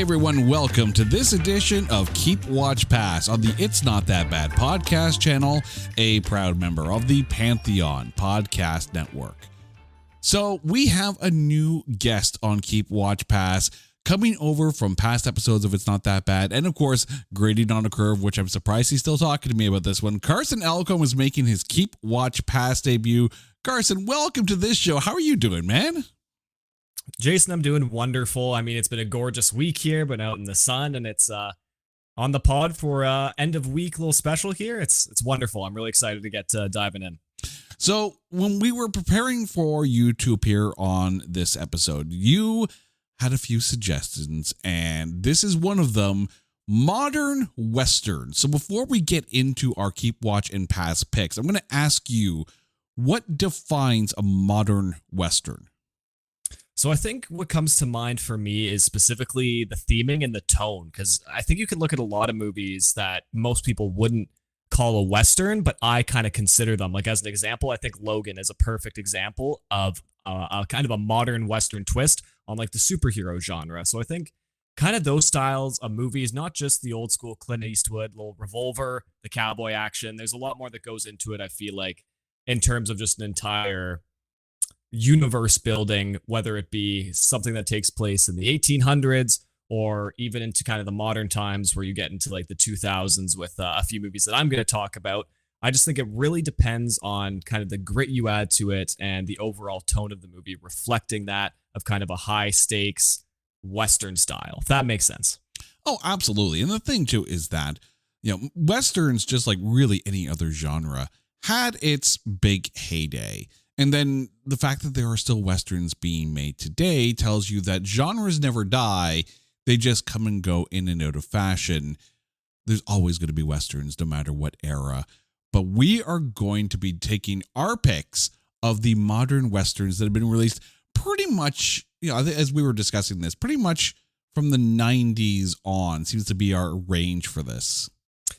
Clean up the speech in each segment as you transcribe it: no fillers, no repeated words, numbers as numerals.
everyone, welcome to this edition of Keep Watch Pass on the It's Not That Bad podcast channel, a proud member of the Pantheon Podcast Network. So we have a new guest on Keep Watch Pass coming over from past episodes of It's Not That Bad, and of course, grading on a curve, which I'm surprised he's still talking to me about this one. Carson Elcome is making his Keep Watch Pass debut. Carson, welcome to this show. How are you doing, man? Jason, I'm doing wonderful. I mean, it's been a gorgeous week here, but out in the sun, and it's on the pod for end of week little special here. It's wonderful. I'm really excited to get diving in. So when we were preparing for you to appear on this episode, you had a few suggestions, and this is one of them: modern Western. So before we get into our Keep Watch and Pass picks, I'm going to ask you, what defines a modern Western? So I think what comes to mind for me is specifically the theming and the tone, because I think you can look at a lot of movies that most people wouldn't call a Western, but I kind of consider them. Like, as an example, I think Logan is a perfect example of a kind of a modern Western twist on like the superhero genre. So I think kind of those styles of movies, not just the old school Clint Eastwood, little revolver, the cowboy action. There's a lot more that goes into it, I feel like, in terms of just an entire universe building, whether it be something that takes place in the 1800s or even into kind of the modern times where you get into like the 2000s with a few movies that I'm going to talk about. I just think it really depends on kind of the grit you add to it and the overall tone of the movie reflecting that of kind of a high stakes Western style, if that makes sense. Oh, absolutely. And the thing too is that, Westerns, just like really any other genre, had its big heyday. And then the fact that there are still Westerns being made today tells you that genres never die. They just come and go in and out of fashion. There's always going to be Westerns no matter what era. But we are going to be taking our picks of the modern Westerns that have been released pretty much, as we were discussing this, pretty much from the 90s on seems to be our range for this.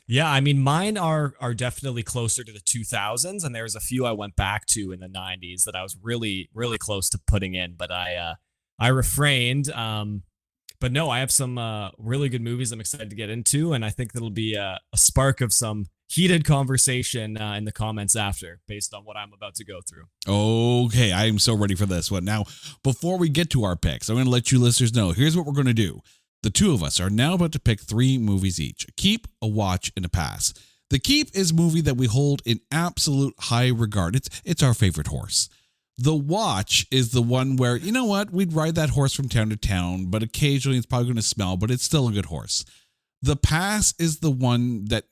Yeah, I mean, mine are definitely closer to the 2000s, and there's a few I went back to in the 90s that I was really, really close to putting in, but I refrained. But no, I have some really good movies I'm excited to get into, and I think that'll be a spark of some heated conversation in the comments after, based on what I'm about to go through. Okay, I am so ready for this one. Now, before we get to our picks, I'm going to let you listeners know, here's what we're going to do. The two of us are now about to pick 3 movies each: a keep, a watch, and a pass. The keep is a movie that we hold in absolute high regard. It's our favorite horse. The watch is the one where, you know what, we'd ride that horse from town to town, but occasionally it's probably going to smell, but it's still a good horse. The pass is the one that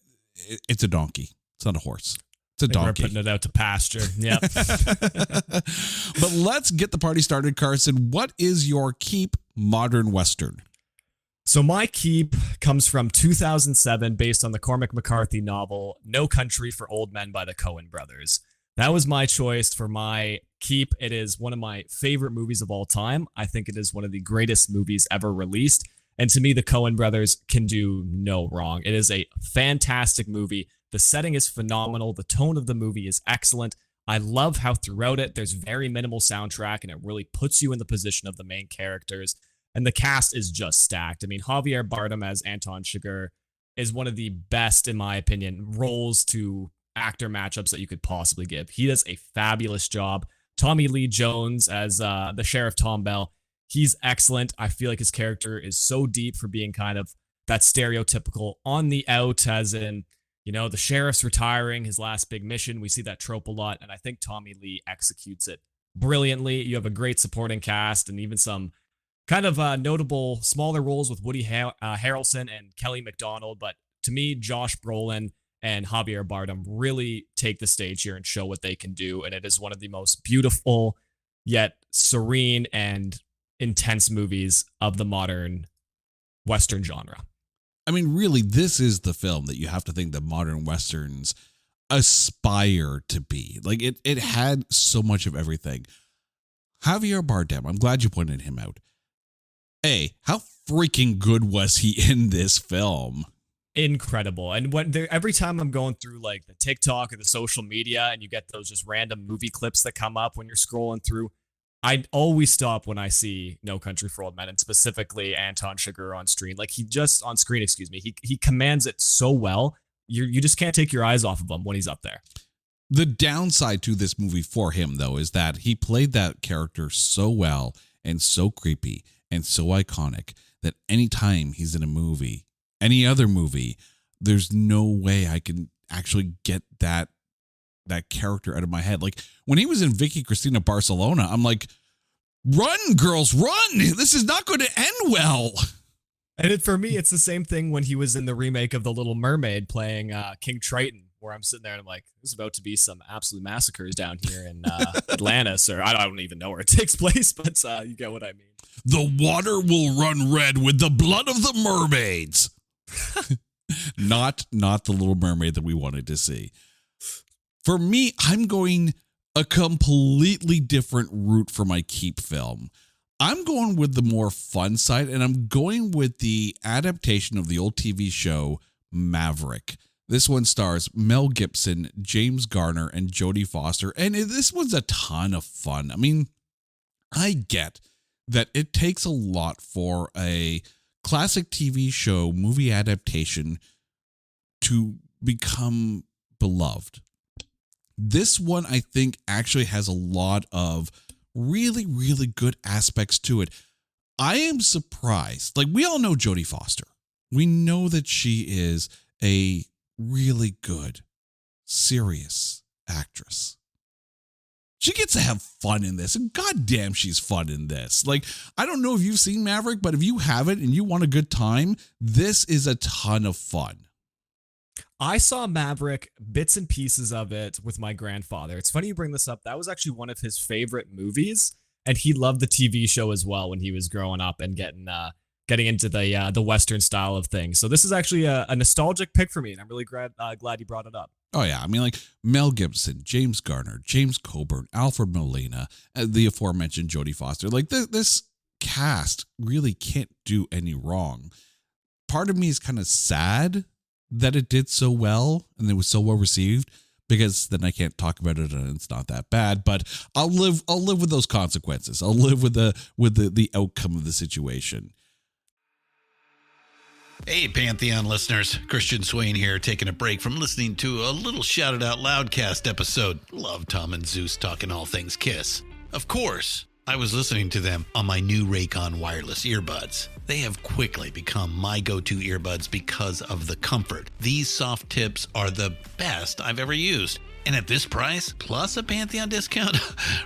it's a donkey. It's not a horse. It's a donkey. We're putting it out to pasture. Yep. But let's get the party started, Carson. What is your keep modern Western? So my keep comes from 2007, based on the Cormac McCarthy novel No Country for Old Men by the Coen brothers. That was my choice for my keep. It is one of my favorite movies of all time. I think it is one of the greatest movies ever released. And to me, the Coen brothers can do no wrong. It is a fantastic movie. The setting is phenomenal. The tone of the movie is excellent. I love how throughout it, there's very minimal soundtrack, and it really puts you in the position of the main characters. And the cast is just stacked. I mean, Javier Bardem as Anton Chigurh is one of the best, in my opinion, roles to actor matchups that you could possibly give. He does a fabulous job. Tommy Lee Jones as the Sheriff Tom Bell, he's excellent. I feel like his character is so deep for being kind of that stereotypical on the out, as in, the sheriff's retiring, his last big mission. We see that trope a lot, and I think Tommy Lee executes it brilliantly. You have a great supporting cast and even some kind of notable smaller roles with Woody Harrelson and Kelly MacDonald. But to me, Josh Brolin and Javier Bardem really take the stage here and show what they can do. And it is one of the most beautiful yet serene and intense movies of the modern Western genre. I mean, really, this is the film that you have to think that modern Westerns aspire to be. Like, it had so much of everything. Javier Bardem, I'm glad you pointed him out. How freaking good was he in this film? Incredible. And every time I'm going through like the TikTok or the social media and you get those just random movie clips that come up when you're scrolling through, I always stop when I see No Country for Old Men, and specifically Anton Chigurh on screen. Like, he just on screen, excuse me, he commands it so well. You just can't take your eyes off of him when he's up there. The downside to this movie for him, though, is that he played that character so well and so creepy and so iconic that anytime he's in a movie, any other movie, there's no way I can actually get that character out of my head. Like when he was in Vicky Cristina Barcelona, I'm like, run, girls, run. This is not going to end well. And for me, it's the same thing when he was in the remake of The Little Mermaid playing King Triton, where I'm sitting there and I'm like, there's about to be some absolute massacres down here in Atlantis, or I don't even know where it takes place, but you get what I mean. The water will run red with the blood of the mermaids. Not the Little Mermaid that we wanted to see. For me, I'm going a completely different route for my keep film. I'm going with the more fun side, and I'm going with the adaptation of the old TV show Maverick. This one stars Mel Gibson, James Garner, and Jodie Foster, and this one's a ton of fun. I mean, I get that it takes a lot for a classic TV show movie adaptation to become beloved. This one, I think, actually has a lot of really, really good aspects to it. I am surprised. Like, we all know Jodie Foster. We know that she is a really good, serious actress. She gets to have fun in this, and goddamn, she's fun in this. Like, I don't know if you've seen Maverick, but if you haven't and you want a good time, this is a ton of fun. I saw Maverick, bits and pieces of it, with my grandfather. It's funny you bring this up. That was actually one of his favorite movies, and he loved the TV show as well when he was growing up and getting into the Western style of things. So this is actually a nostalgic pick for me, and I'm really glad you brought it up. Oh, yeah. I mean, like Mel Gibson, James Garner, James Coburn, Alfred Molina, the aforementioned Jodie Foster. Like, this cast really can't do any wrong. Part of me is kind of sad that it did so well and it was so well received, because then I can't talk about it and it's not that bad, but I'll live with those consequences. I'll live with the outcome of the situation. Hey, Pantheon listeners, Christian Swain here, taking a break from listening to a little Shouted Out Loudcast episode. Love Tom and Zeus talking all things Kiss. Of course, I was listening to them on my new Raycon wireless earbuds. They have quickly become my go-to earbuds because of the comfort. These soft tips are the best I've ever used. And at this price, plus a Pantheon discount,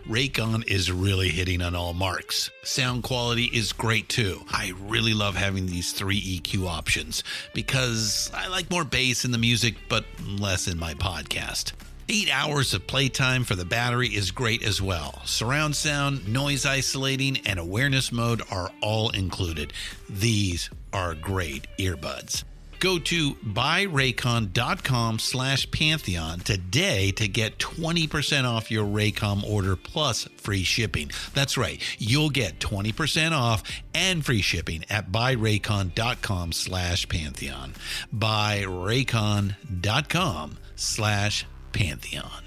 Raycon is really hitting on all marks. Sound quality is great too. I really love having these 3 EQ options because I like more bass in the music, but less in my podcast. 8 hours of playtime for the battery is great as well. Surround sound, noise isolating, and awareness mode are all included. These are great earbuds. Go to buyraycon.com/Pantheon today to get 20% off your Raycom order plus free shipping. That's right. You'll get 20% off and free shipping at buyraycon.com/Pantheon. buyraycon.com/Pantheon.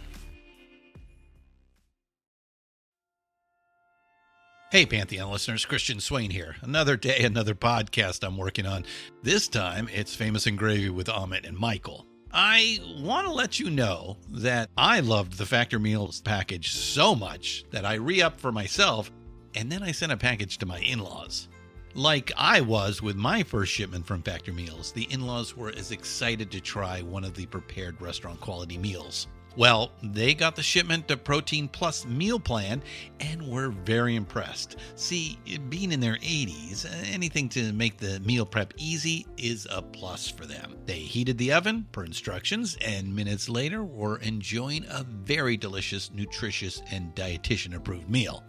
Hey, Pantheon listeners, Christian Swain here. Another day, another podcast I'm working on. This time, it's Famous and Gravy with Amit and Michael. I want to let you know that I loved the Factor Meals package so much that I re-upped for myself, and then I sent a package to my in-laws. Like I was with my first shipment from Factor Meals, the in-laws were as excited to try one of the prepared restaurant quality meals. Well, they got the shipment to Protein Plus meal plan and were very impressed. See, being in their 80s, anything to make the meal prep easy is a plus for them. They heated the oven per instructions, and minutes later were enjoying a very delicious, nutritious, and dietitian-approved meal.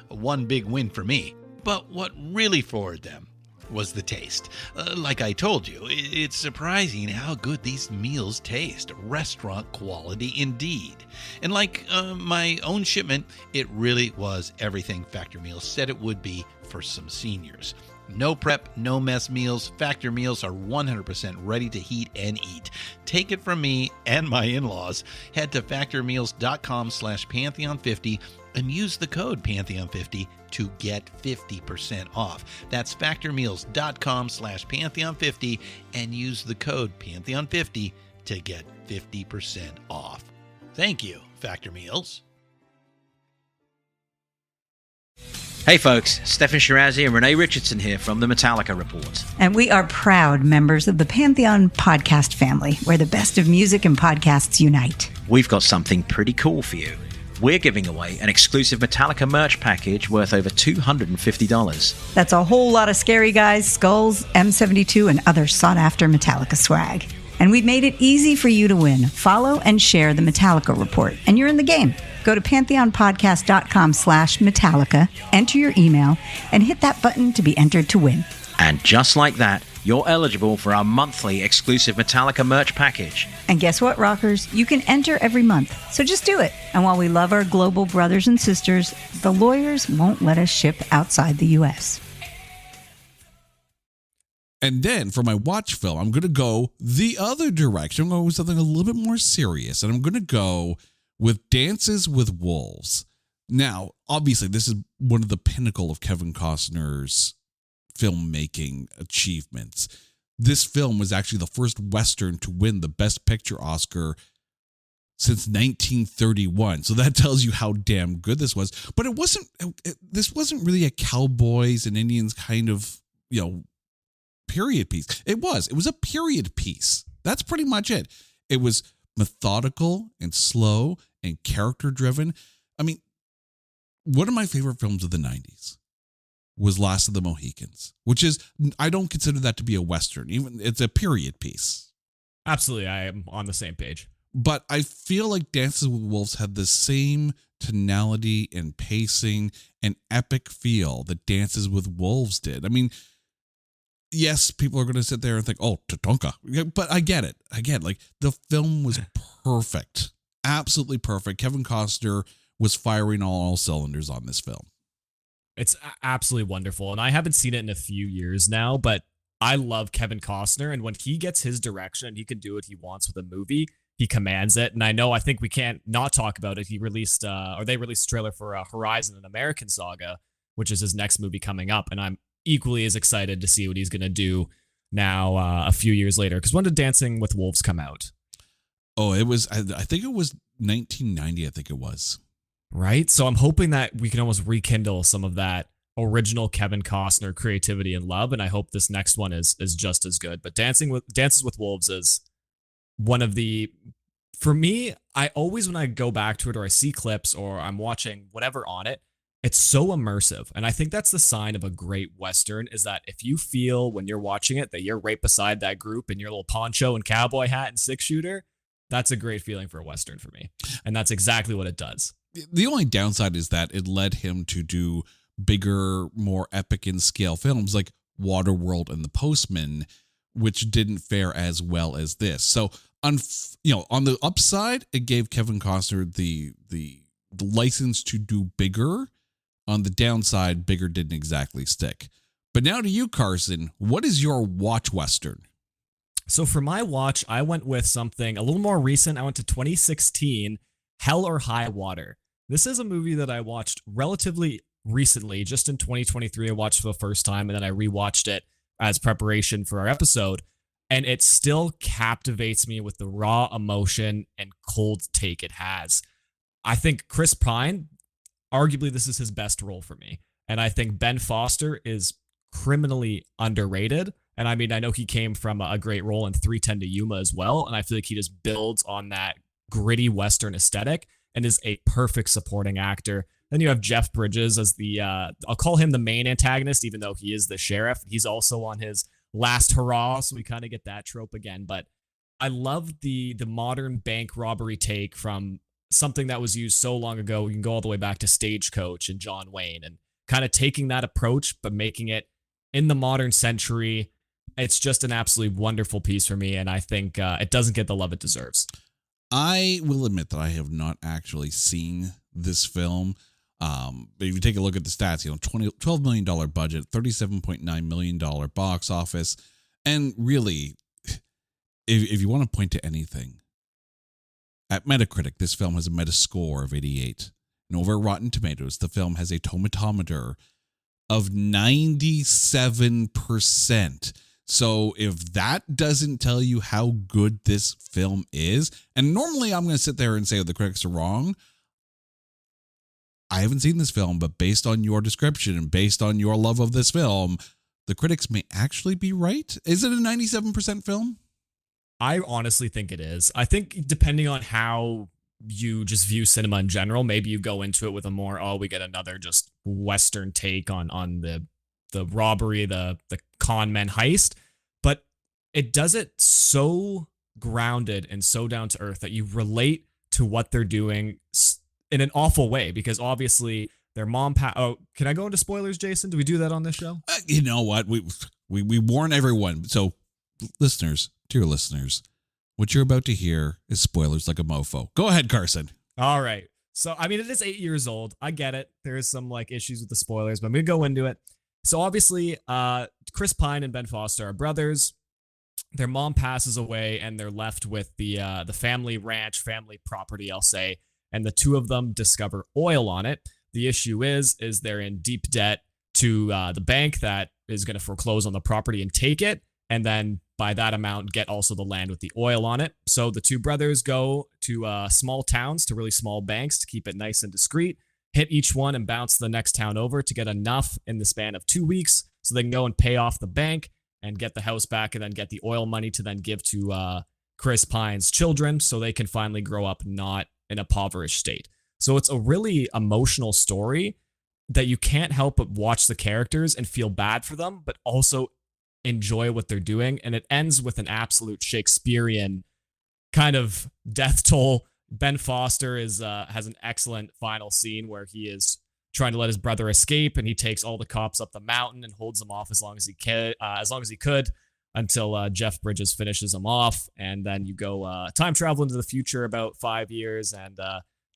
One big win for me. But what really floored them was the taste. Like I told you, it's surprising how good these meals taste. Restaurant quality indeed. And like my own shipment, it really was everything Factor Meals said it would be for some seniors. No prep, no mess meals. Factor meals are 100% ready to heat and eat. Take it from me and my in-laws. Head to factormeals.com/Pantheon50 and use the code Pantheon50 to get 50% off. That's factormeals.com/Pantheon50 and use the code Pantheon50 to get 50% off. Thank you, Factor Meals. Hey folks, Stefan Shirazi and Renee Richardson here from the Metallica Report. And we are proud members of the Pantheon podcast family, where the best of music and podcasts unite. We've got something pretty cool for you. We're giving away an exclusive Metallica merch package worth over $250. That's a whole lot of Scary Guys, skulls, M72, and other sought-after Metallica swag. And we've made it easy for you to win. Follow and share the Metallica Report, and you're in the game. Go to pantheonpodcast.com/Metallica, enter your email, and hit that button to be entered to win. And just like that, you're eligible for our monthly exclusive Metallica merch package. And guess what, rockers? You can enter every month, so just do it. And while we love our global brothers and sisters, the lawyers won't let us ship outside the U.S. And then for my watch film, I'm going to go the other direction. I'm going with something a little bit more serious. And I'm going to go with Dances with Wolves. Now, obviously, this is one of the pinnacle of Kevin Costner's filmmaking achievements. This film was actually the first Western to win the Best Picture Oscar since 1931. So that tells you how damn good this was. But this wasn't really a cowboys and Indians kind of, period piece. It was a period piece. That's pretty much it. It was methodical and slow and character driven. I mean, one of my favorite films of the 90s was Last of the Mohicans, which is, I don't consider that to be a Western. Even it's a period piece. Absolutely. I am on the same page. But I feel like Dances with Wolves had the same tonality and pacing and epic feel that Dances with Wolves did. I mean, yes, people are going to sit there and think, oh, Tatanka. But I get it. Like, the film was perfect. Absolutely perfect. Kevin Costner was firing all cylinders on this film. It's absolutely wonderful. And I haven't seen it in a few years now, but I love Kevin Costner. And when he gets his direction and he can do what he wants with a movie, he commands it. And I think we can't not talk about it. They released a trailer for Horizon, an American Saga, which is his next movie coming up. And I'm equally as excited to see what he's going to do now a few years later. Because when did Dancing with Wolves come out? Oh, it was, I think it was 1990, I think it was. Right? So I'm hoping that we can almost rekindle some of that original Kevin Costner creativity and love, and I hope this next one is just as good. But Dances with Wolves is one of the, for me, I always, when I go back to it or I see clips or I'm watching whatever on it, it's so immersive. And I think that's the sign of a great Western, is that if you feel when you're watching it that you're right beside that group in your little poncho and cowboy hat and 6-shooter, that's a great feeling for a Western for me. And that's exactly what it does. The only downside is that it led him to do bigger, more epic in scale films like Waterworld and The Postman, which didn't fare as well as this. So, on the upside, it gave Kevin Costner the license to do bigger. On the downside, bigger didn't exactly stick. But now to you, Carson, what is your watch Western? So for my watch, I went with something a little more recent. I went to 2016, Hell or High Water. This is a movie that I watched relatively recently, just in 2023. I watched for the first time, and then I rewatched it as preparation for our episode. And it still captivates me with the raw emotion and cold take it has. I think Chris Pine, arguably this is his best role for me. And I think Ben Foster is criminally underrated. And I mean, I know he came from a great role in 3:10 to Yuma as well. And I feel like he just builds on that gritty Western aesthetic and is a perfect supporting actor. Then you have Jeff Bridges as I'll call him the main antagonist, even though he is the sheriff. He's also on his last hurrah, so we kind of get that trope again. But I love the modern bank robbery take from something that was used so long ago. You can go all the way back to Stagecoach and John Wayne, and kind of taking that approach, but making it in the modern century. It's just an absolutely wonderful piece for me, and I think it doesn't get the love it deserves. I will admit that I have not actually seen this film. But if you take a look at the stats, $12 million budget, $37.9 million box office. And really, if you want to point to anything, at Metacritic, this film has a Metascore of 88. And over at Rotten Tomatoes, the film has a tomatometer of 97%. So if that doesn't tell you how good this film is, and normally I'm going to sit there and say, oh, the critics are wrong. I haven't seen this film, but based on your description and based on your love of this film, the critics may actually be right. Is it a 97% film? I honestly think it is. I think depending on how you just view cinema in general, maybe you go into it with a more, we get another just Western take on the robbery, the con men heist. But it does it so grounded and so down to earth that you relate to what they're doing in an awful way, because obviously their mom can I go into spoilers, Jason? Do we do that on this show? You know what? We warn everyone. So dear listeners, what you're about to hear is spoilers like a mofo. Go ahead, Carson. All right. So, I mean, it is 8 years old. I get it. There is some issues with the spoilers, but I'm going to go into it. So obviously, Chris Pine and Ben Foster are brothers. Their mom passes away and they're left with the family ranch, family property, I'll say. And the two of them discover oil on it. The issue is they're in deep debt to the bank that is going to foreclose on the property and take it. And then by that amount, get also the land with the oil on it. So the two brothers go to small towns, to really small banks to keep it nice and discreet, hit each one and bounce the next town over to get enough in the span of 2 weeks so they can go and pay off the bank and get the house back and then get the oil money to then give to Chris Pine's children so they can finally grow up not in a impoverished state. So it's a really emotional story that you can't help but watch the characters and feel bad for them, but also enjoy what they're doing. And it ends with an absolute Shakespearean kind of death toll. Ben Foster has an excellent final scene where he is trying to let his brother escape, and he takes all the cops up the mountain and holds them off as long as he could, until Jeff Bridges finishes him off. And then you go time travel into the future about 5 years, and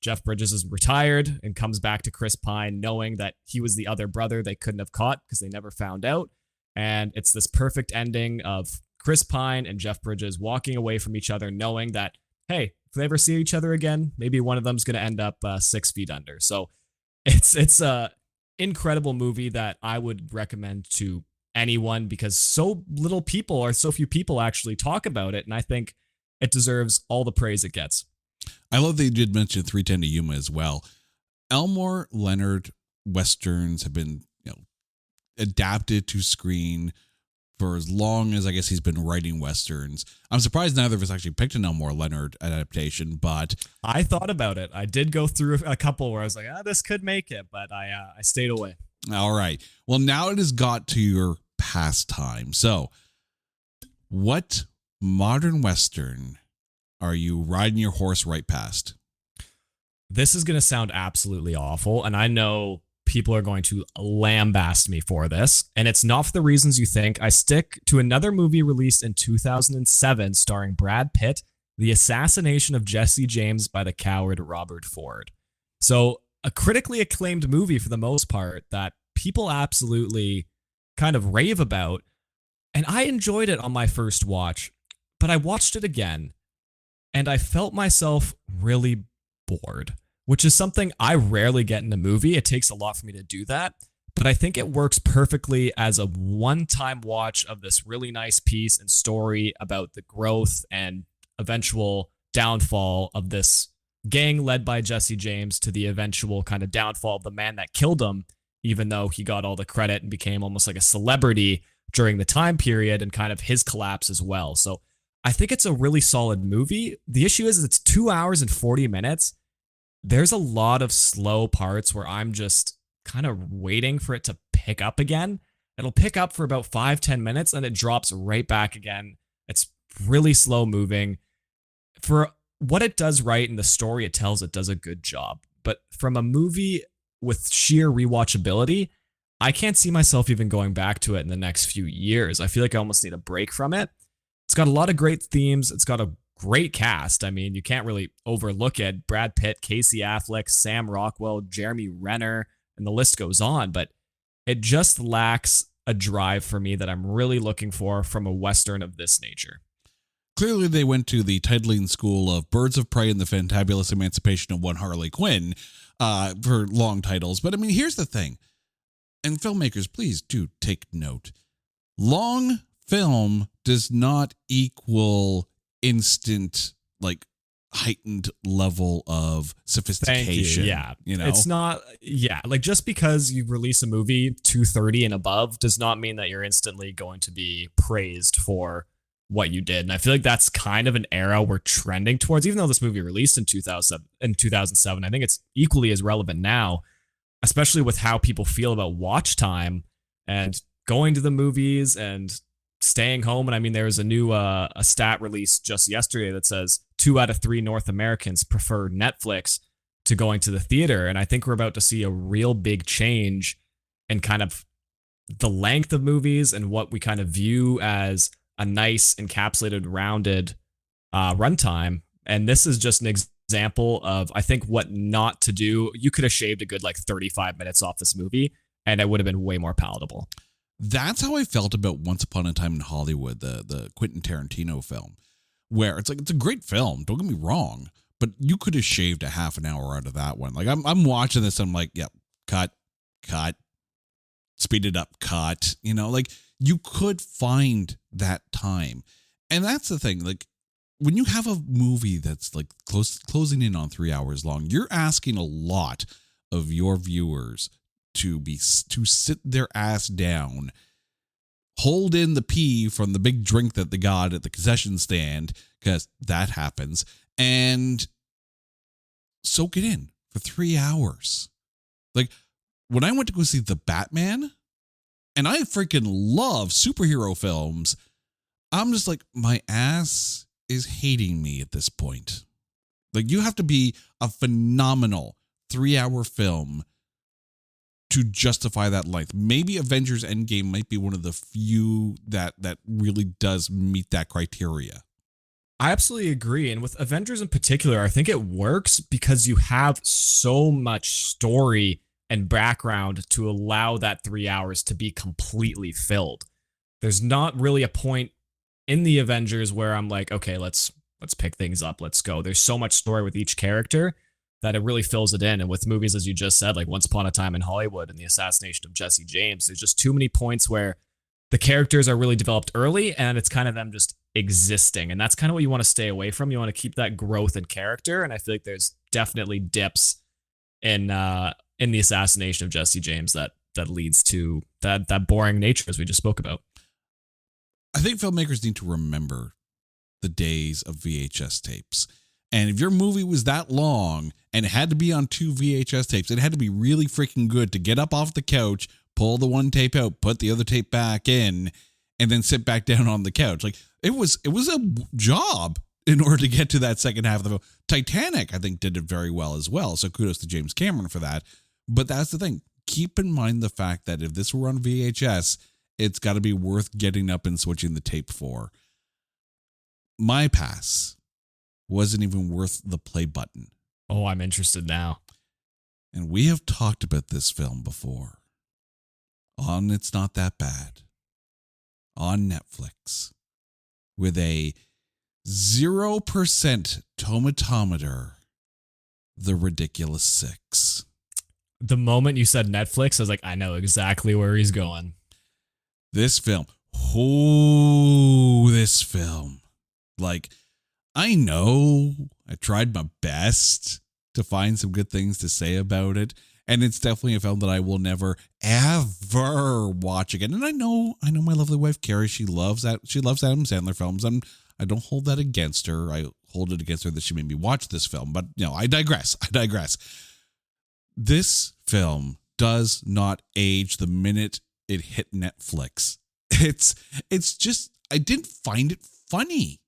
Jeff Bridges is retired and comes back to Chris Pine knowing that he was the other brother they couldn't have caught because they never found out. And it's this perfect ending of Chris Pine and Jeff Bridges walking away from each other knowing that, hey, if they ever see each other again, maybe one of them's going to end up 6 feet under. So it's a incredible movie that I would recommend to anyone because so few people actually talk about it. And I think it deserves all the praise it gets. I love that you did mention 3:10 to Yuma as well. Elmore Leonard Westerns have been, adapted to screen for as long as I guess he's been writing Westerns. I'm surprised neither of us actually picked an Elmore Leonard adaptation, but I thought about it. I did go through a couple where I was like, this could make it, but I stayed away. All right. Well, now it has got to your pastime. So what modern Western are you riding your horse right past? This is going to sound absolutely awful, and I know people are going to lambaste me for this, and it's not for the reasons you think. I stick to another movie released in 2007 starring Brad Pitt, The Assassination of Jesse James by the Coward Robert Ford. So a critically acclaimed movie for the most part that people absolutely kind of rave about, and I enjoyed it on my first watch, but I watched it again, and I felt myself really bored, which is something I rarely get in a movie. It takes a lot for me to do that, but I think it works perfectly as a one-time watch of this really nice piece and story about the growth and eventual downfall of this gang led by Jesse James to the eventual kind of downfall of the man that killed him, even though he got all the credit and became almost like a celebrity during the time period, and kind of his collapse as well. So I think it's a really solid movie. The issue is it's 2 hours and 40 minutes. There's a lot of slow parts where I'm just kind of waiting for it to pick up again. It'll pick up for about 5-10 minutes and it drops right back again. It's really slow moving. For what it does right and the story it tells, it does a good job. But from a movie with sheer rewatchability, I can't see myself even going back to it in the next few years. I feel like I almost need a break from it. It's got a lot of great themes. It's got a great cast. I mean, you can't really overlook it. Brad Pitt, Casey Affleck, Sam Rockwell, Jeremy Renner, and the list goes on. But it just lacks a drive for me that I'm really looking for from a Western of this nature. Clearly, they went to the titling school of Birds of Prey and the Fantabulous Emancipation of One Harley Quinn for long titles. But I mean, here's the thing. And filmmakers, please do take note. Long film does not equal instant, like, heightened level of sophistication. Yeah. You know, it's not, like just because you release a movie 230 and above does not mean that you're instantly going to be praised for what you did. And I feel like that's kind of an era we're trending towards, even though this movie released in 2007. I think it's equally as relevant now, especially with how people feel about watch time and going to the movies and staying home. And I mean, there was a new a stat released just yesterday that says 2 out of 3 North Americans prefer Netflix to going to the theater. And I think we're about to see a real big change in kind of the length of movies and what we kind of view as a nice, encapsulated, rounded runtime. And this is just an example of, I think, what not to do. You could have shaved a good 35 minutes off this movie, and it would have been way more palatable. That's how I felt about Once Upon a Time in Hollywood, the Quentin Tarantino film, where it's a great film. Don't get me wrong, but you could have shaved a half an hour out of that one. Like I'm watching this, I'm like, yep, cut, speed it up, cut. You could find that time. And that's the thing. Like when you have a movie that's like closing in on 3 hours long, you're asking a lot of your viewers to sit their ass down, hold in the pee from the big drink that they got at the concession stand, because that happens, and soak it in for 3 hours. Like when I went to go see The Batman, and I freaking love superhero films, I'm just like, my ass is hating me at this point. Like, you have to be a phenomenal 3-hour film to justify that length. Maybe Avengers Endgame might be one of the few that really does meet that criteria. I absolutely agree. And with Avengers in particular, I think it works because you have so much story and background to allow that 3 hours to be completely filled. There's not really a point in the Avengers where I'm like, okay, let's pick things up. Let's go. There's so much story with each character that it really fills it in. And with movies, as you just said, like Once Upon a Time in Hollywood and the assassination of Jesse James, there's just too many points where the characters are really developed early and it's kind of them just existing. And that's kind of what you want to stay away from. You want to keep that growth in character. And I feel like there's definitely dips in the assassination of Jesse James that leads to that boring nature, as we just spoke about. I think filmmakers need to remember the days of VHS tapes. And if your movie was that long and it had to be on 2 VHS tapes, it had to be really freaking good to get up off the couch, pull the one tape out, put the other tape back in, and then sit back down on the couch. Like it was a job in order to get to that second half of the film. Titanic, I think, did it very well as well. So kudos to James Cameron for that. But that's the thing. Keep in mind the fact that if this were on VHS, it's got to be worth getting up and switching the tape for. My pass wasn't even worth the play button. Oh, I'm interested now. And we have talked about this film before. On It's Not That Bad. On Netflix. With a 0% tomatometer. The Ridiculous Six. The moment you said Netflix, I was like, I know exactly where he's going. This film. This film. Like, I know I tried my best to find some good things to say about it. And it's definitely a film that I will never, ever watch again. And I know my lovely wife, Carrie, she loves Adam Sandler films. I don't hold that against her. I hold it against her that she made me watch this film. But, I digress. This film does not age the minute it hit Netflix. It's just, I didn't find it funny.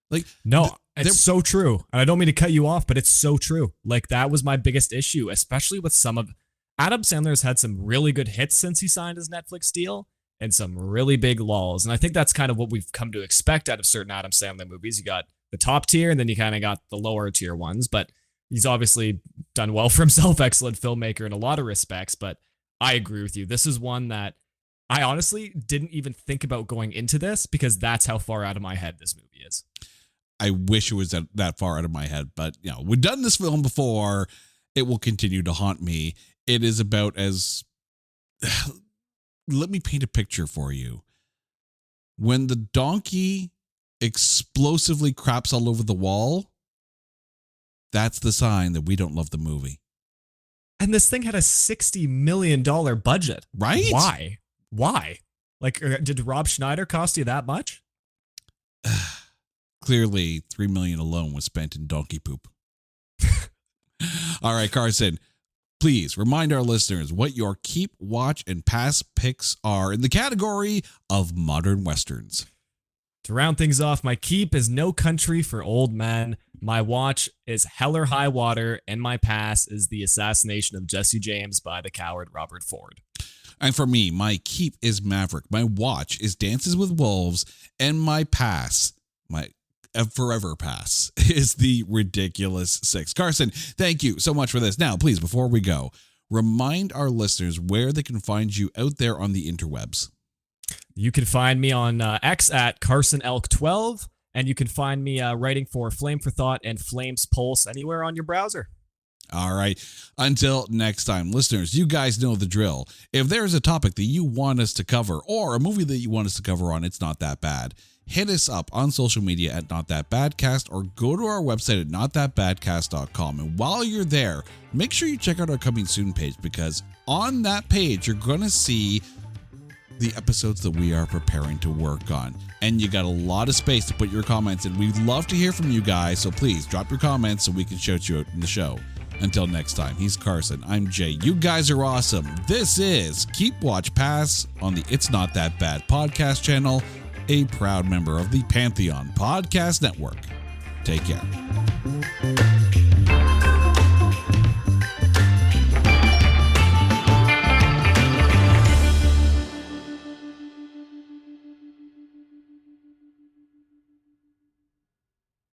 Like, no, it's so true. And I don't mean to cut you off, but it's so true. Like, that was my biggest issue, especially with some of Adam Sandler's had some really good hits since he signed his Netflix deal and some really big lulls. And I think that's kind of what we've come to expect out of certain Adam Sandler movies. You got the top tier, and then you kind of got the lower tier ones. But he's obviously done well for himself, excellent filmmaker in a lot of respects. But I agree with you. This is one that I honestly didn't even think about going into this because that's how far out of my head this movie is. I wish it was that far out of my head, but we've done this film before. It will continue to haunt me. It is about as let me paint a picture for you. When the donkey explosively craps all over the wall, that's the sign that we don't love the movie. And this thing had a $60 million budget. Right? Why? Like, did Rob Schneider cost you that much? Clearly, $3 million alone was spent in donkey poop. All right, Carson, please remind our listeners what your keep, watch, and pass picks are in the category of modern westerns. To round things off, my keep is No Country for Old Men. My watch is Hell or High Water, and my pass is The Assassination of Jesse James by the coward Robert Ford. And for me, my keep is Maverick. My watch is Dances with Wolves, and my pass, my forever pass, is The Ridiculous Six. Carson, thank you so much for this. Now, please, before we go, remind our listeners where they can find you out there on the interwebs. You can find me on X at Carson Elcome12, and you can find me writing for Flame for Thought and Flames Pulse anywhere on your browser. All right. Until next time, listeners, you guys know the drill. If there's a topic that you want us to cover or a movie that you want us to cover on It's Not That Bad, hit us up on social media at Not That Badcast or go to our website at notthatbadcast.com. And while you're there, make sure you check out our Coming Soon page, because on that page, you're going to see the episodes that we are preparing to work on. And you got a lot of space to put your comments in. We'd love to hear from you guys, so please drop your comments so we can shout you out in the show. Until next time, he's Carson. I'm Jay. You guys are awesome. This is Keep Watch Pass on the It's Not That Bad podcast channel, a proud member of the Pantheon Podcast Network. Take care.